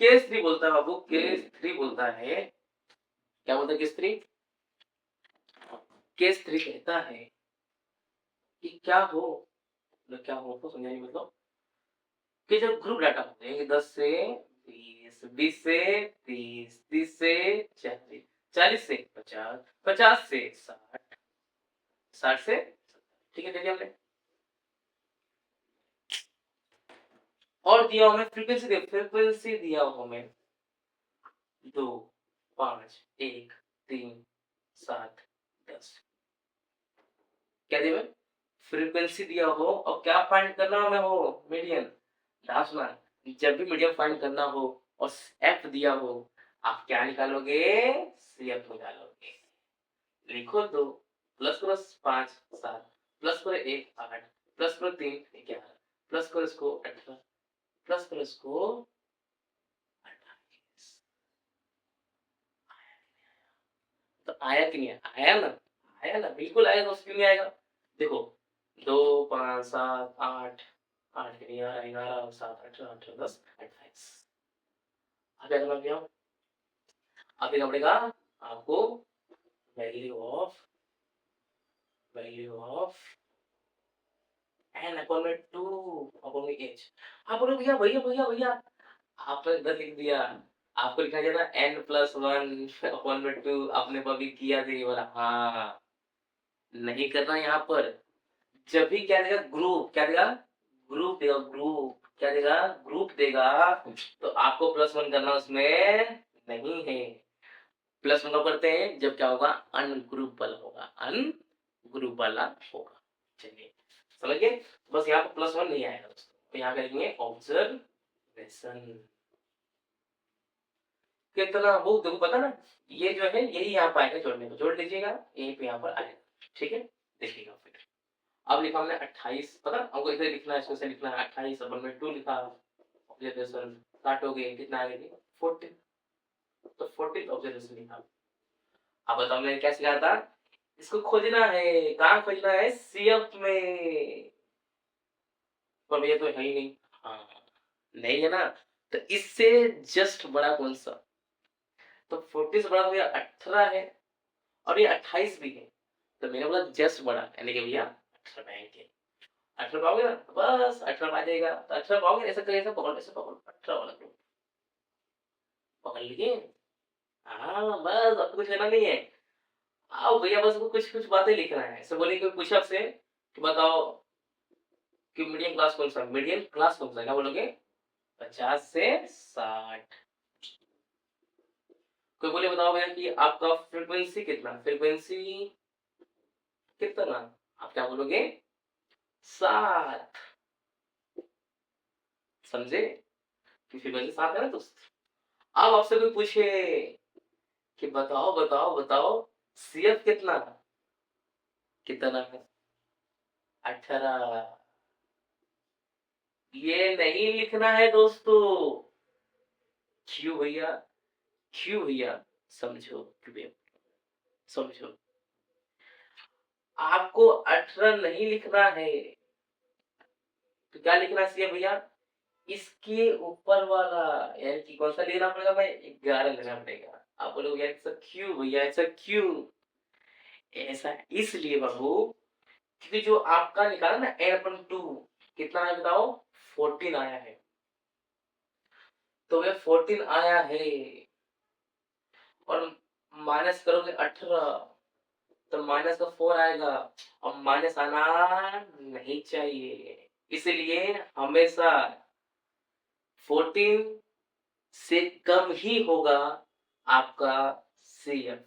Case 3 बोलता है बाबू, case 3 बोलता है, क्या बोलता है केस 3? केस 3 कहता है कि क्या हो, मतलब क्या हो तो समझाइए, मतलब कि जब ग्रुप डाटा होते हैं 10 से 20, 20 से 30, 30 से 40, 40 से 50, 50 से 60, 60 से 70, ठीक है, देखिए हमने। और दिया हमें फ्रीक्वेंसी, फ्रीक्वेंसी दिया हो हमें 2, 5, 1, 3, 7, 10। क्या दिया हमें? फ्रीक्वेंसी दिया हो और क्या फाइंड करना हमें हो? मीडियन। ध्यान सुना, जब भी मीडियम फाइंड करना हो और एफ दिया हो, आप क्या निकालोगे? सीएफ निकालोगे। लिखो 2 प्लस करो 5 7 प्लस करो 1 8 प्लस करो 3 11 प्लस करो इसको 18 प्लस करो इसको 28। तो आया कि नहीं आया? आया ना? आया ना, बिल्कुल आया, दोस्त, क्यों नहीं आएगा? देखो 2 5 7 8, 8 के 11 11 7 18 18 10 28। अब क्या करना भैया? अब क्या पड़ेगा आपको? वैल्यू ऑफ एन अपॉन में 2 अपॉन में एच। आप बोलो भैया भैया भैया भैया, आपने इधर लिख दिया, आपको लिखा जाए ना एन प्लस वन अपॉन में 2, आपने अभी किया था ये वाला। हाँ, नहीं करना यहाँ पर। जब भी क्या देगा ग्रुप, क्या देगा? ग्रुप देगा, ग्रुप क्या देगा? ग्रुप देगा, तो आपको प्लस वन करना उसमें नहीं है। प्लस वन कब करते हैं? जब क्या होगा? अनग्रुप वाला होगा, अनग्रुप वाला होगा। चलिए समझ गए? बस यहाँ पर प्लस वन नहीं आएगा दोस्तों, तो यहाँ करेंगे ऑब्जर्वेशन। कितना वो देखो, पता ना, ये जो है यही यहाँ पर आएगा जोड़ने को, जोड़ लीजिएगा, यहीं पे यहाँ पर आएगा, ठीक है, देखिएगा फिर। अब लिखा हमने 28, पता हमको इधर लिखना है, इसको से लिखना है 28 अपन में 2 लिखा, ऑब्जर्वेशन काटोगे कितना आएगा? 40, तो 40 ऑब्जर्वेशन लिखा। अब बताओ मैंने क्या सिखाया था? इसको खोजना है, कहाँ खोजना है? सीएफ में। पर ये तो है ही नहीं। हाँ, नहीं है ना, तो इससे जस्ट बड़ा कौन सा? तो 40 से बड़ा तो भैया 18 है, और ये 28 भी है, तो मैंने बोला जस्ट बड़ा, यानी कि भैया 18 पाएंगे। 18 पाओगे ना, तो बस 18 आ जाएगा, तो 18 पाओगे, ऐसा करें, ऐसा पकड़, ऐसा पकड़, 18 वाला ग्रुप पकड़ लीजिए। हाँ बस, अब कुछ लेना नहीं है। आओ भैया, बस कुछ कुछ बातें लिखना है। ऐसे बोले कोई पूछा आपसे कि बताओ कि मीडियम क्लास कौन सा? मीडियम क्लास कौन सा? क्या बोलोगे? 50 से 60। कोई बोले बताओ भैया कि आपका फ्रीक्वेंसी कितना? फ्रीक्वेंसी कितना? आप क्या बोलोगे? 7। समझे कि फ्रीक्वेंसी 7 है ना दोस्त। अब आपसे कोई पूछे कि बताओ बताओ बताओ सीएफ कितना? कितना है? 18। ये नहीं लिखना है दोस्तों। क्यों भैया? क्यों भैया? समझो, क्यों भैया? समझो, आपको 18 नहीं लिखना है, तो क्या लिखना चाहिए भैया? इसके ऊपर वाला, यानी कि कौन सा लेना पड़ेगा भाई? 11 लेना पड़ेगा। आप बोलोगे यार ऐसा क्यों भैया, ऐसा क्यों? ऐसा इसलिए बाबू, क्योंकि जो आपका निकाला ना n अपन 2, कितना है बताओ? 14 आया है, तो ये 14 आया है, और माइनस करोगे 18, तो माइनस का 4 आएगा, और माइनस आना नहीं चाहिए, इसलिए हमेशा 14 से कम ही होगा आपका सीएफ।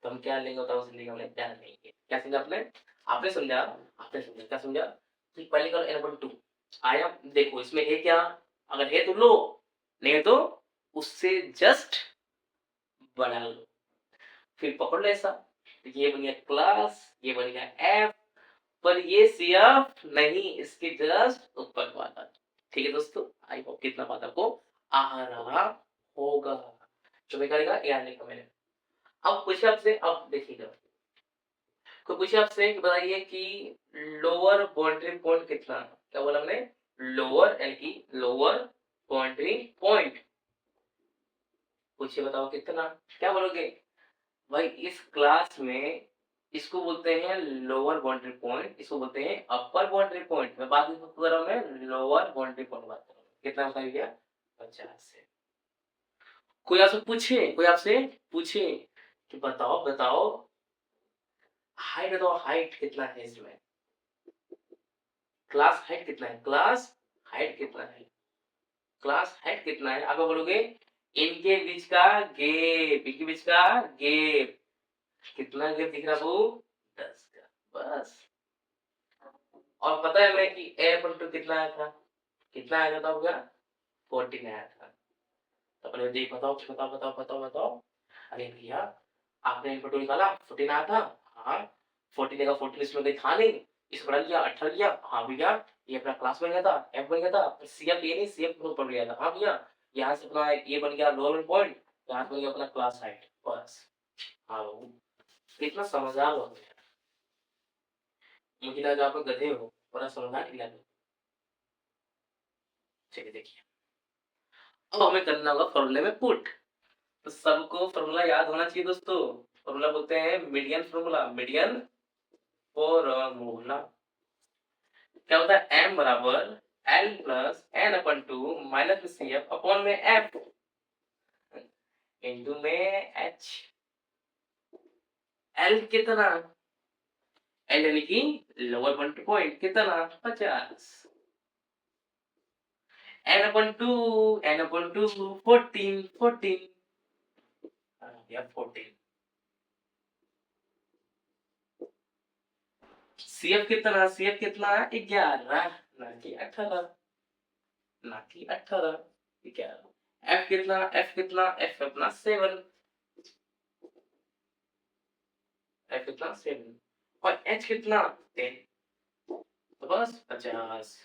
तो हम क्या लेंगे बताओ? जिंदगी हमने क्या लेंगे? क्या समझा आपने? आपने समझा? आपने समझा? क्या समझा? कि पहले करो n/2 आया, देखो इसमें है क्या? अगर है तो लो, नहीं है तो उससे जस्ट बढ़ा लो, फिर पकड़ लो ऐसा, तो ये बन गया क्लास, ये बन गया एफ, पर ये सीएफ नहीं, इसके जस्ट ऊपर वाला। ठीक है दोस्तों, आई होप कितना बात आपको आ रहा होगा। तो मैं करेगा याद नहीं मैंने। अब पूछे आपसे, अब देखिएगा, तो पूछे आपसे कि बताइए कि लोअर बाउंड्री पॉइंट कितना? क्या बोला हमने? लोअर यानी कि लोअर बाउंड्री पॉइंट पूछिए, बताओ कितना, क्या बोलोगे भाई? इस क्लास में इसको बोलते हैं लोअर बाउंड्री पॉइंट, इसको बोलते हैं अपर बाउंड्री पॉइंट। मैं बात कर रहा हूँ, मैं लोअर बाउंड्री पॉइंट बात कर रहा हूँ। कितना बताइए भैया? 50 से। कोई आपसे पूछे, कोई आपसे पूछे कि बताओ बताओ हाइट बताओ, हाइट कितना है इसमें, क्लास हाइट कितना है, क्लास हाइट कितना है, क्लास हाइट कितना है? आप बोलोगे इनके बीच का गैप, इनके बीच का गैप कितना गैप दिख रहा वो? 10 का, बस। और पता है मैं कि a/2 कितना आया था, कितना आया था आपका? 14 आया था। तो अपने देख, बताओ बताओ बताओ बताओ बताओ। अरे भैया आपने a/2 निकाला, 14 आया था। हाँ, 14 का 14 इसमें कहीं था नहीं, इस बढ़ा लिया, 18 लिया। हाँ भैया, ये अपना क्लास बन गया था, एफ बन गया था, सीएफ ये नहीं, सीएफ ग्रुप बन गया था। हाँ भैया, यहाँ से अपना ये बन गया लोअर पॉइंट, यहाँ से बन गया अपना क्लास हाइट, बस। हाँ बाबू, कितना समझदार हो गया। मुझे लगा आप लोग गधे हो, बड़ा समझदार निकला। चलिए देखिए, अब हमें करना होगा फॉर्मूले में पुट। तो सबको फॉर्मूला याद होना चाहिए दोस्तों। फॉर्मूला बोलते हैं मीडियन फॉर्मूला, मीडियन फॉर्मूला। क्या होता है? m बराबर l प्लस n अपन 2 माइनस में सी एफ अपॉन में f इंटू में h। l कितना? l यानी कि लोअर बाउंड्री पॉइंट कितना? 50। n अपन 2, n अपन 2 14 14 या 14। सीएफ कितना? सीएफ कितना? 11 ना कि 18, ना कि 18, 11। एफ कितना? एफ कितना? एफ अपना 7, एफ कितना? 7। और एच कितना? 10। तो बस 50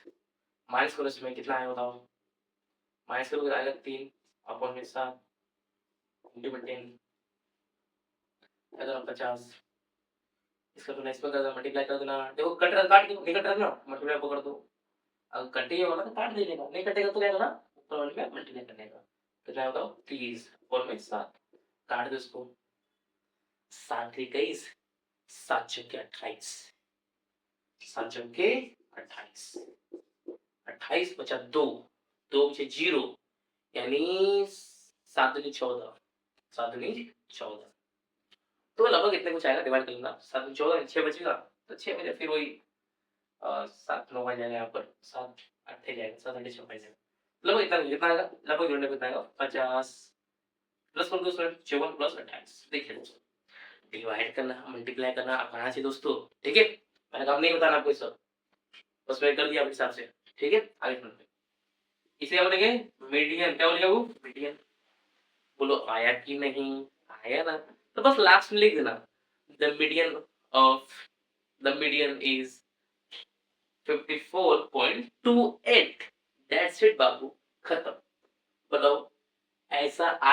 माइनस करो, इसमें कितना है बताओ? माइनस करोगे आएगा 3 अपॉन में 7 इंटू में 10, इधर 50। इसका तो नेक्स्ट में कर देना, मल्टीप्लाई कर देना। देखो कट रहा, काट दो, नहीं कट रहा ना, मल्टीप्लाई कर दो। अगर कटेगा वाला तो काट देगा, नहीं कटेगा तो क्या करना? ऊपर वाले में मल्टीप्लाई करने का। कितना बताओ? 30 अपॉन में 7, काट दो इसको। 7 21, 7 चौके 28, 7 चौके 28, 28 बचा 2, 2 बचे 0, यानी 7 दूनी 14, 7 दूनी 14। तो लगभग इतने कुछ आएगा, डिवाइड कर लेना। 7 दूनी 14, 6 बचेगा, तो 6 बजे फिर वही 7 9 बच जाएगा, यहाँ पर 7 8 जाएगा, 7 8 6 बच जाएगा। लगभग इतना कितना आएगा, लगभग जोड़ने पे कितना आएगा? 50 प्लस कर दो उसमें 54 प्लस 28। देखिए दोस्तों, डिवाइड करना, मल्टीप्लाई करना आप आना चाहिए दोस्तों, ठीक है? मैंने काम नहीं बताना आपको सब, बस मैं कर दिया अपने हिसाब से, ठीक है? आगे बढ़ते, इसे क्या बोलेंगे? मीडियन। क्या बोलेगा वो? मीडियन। बोलो आया कि नहीं? आया ना? तो बस लास्ट में लिख देना, the median of, the median is 54.28। That's it बाबू, खत्म। बताओ ऐसा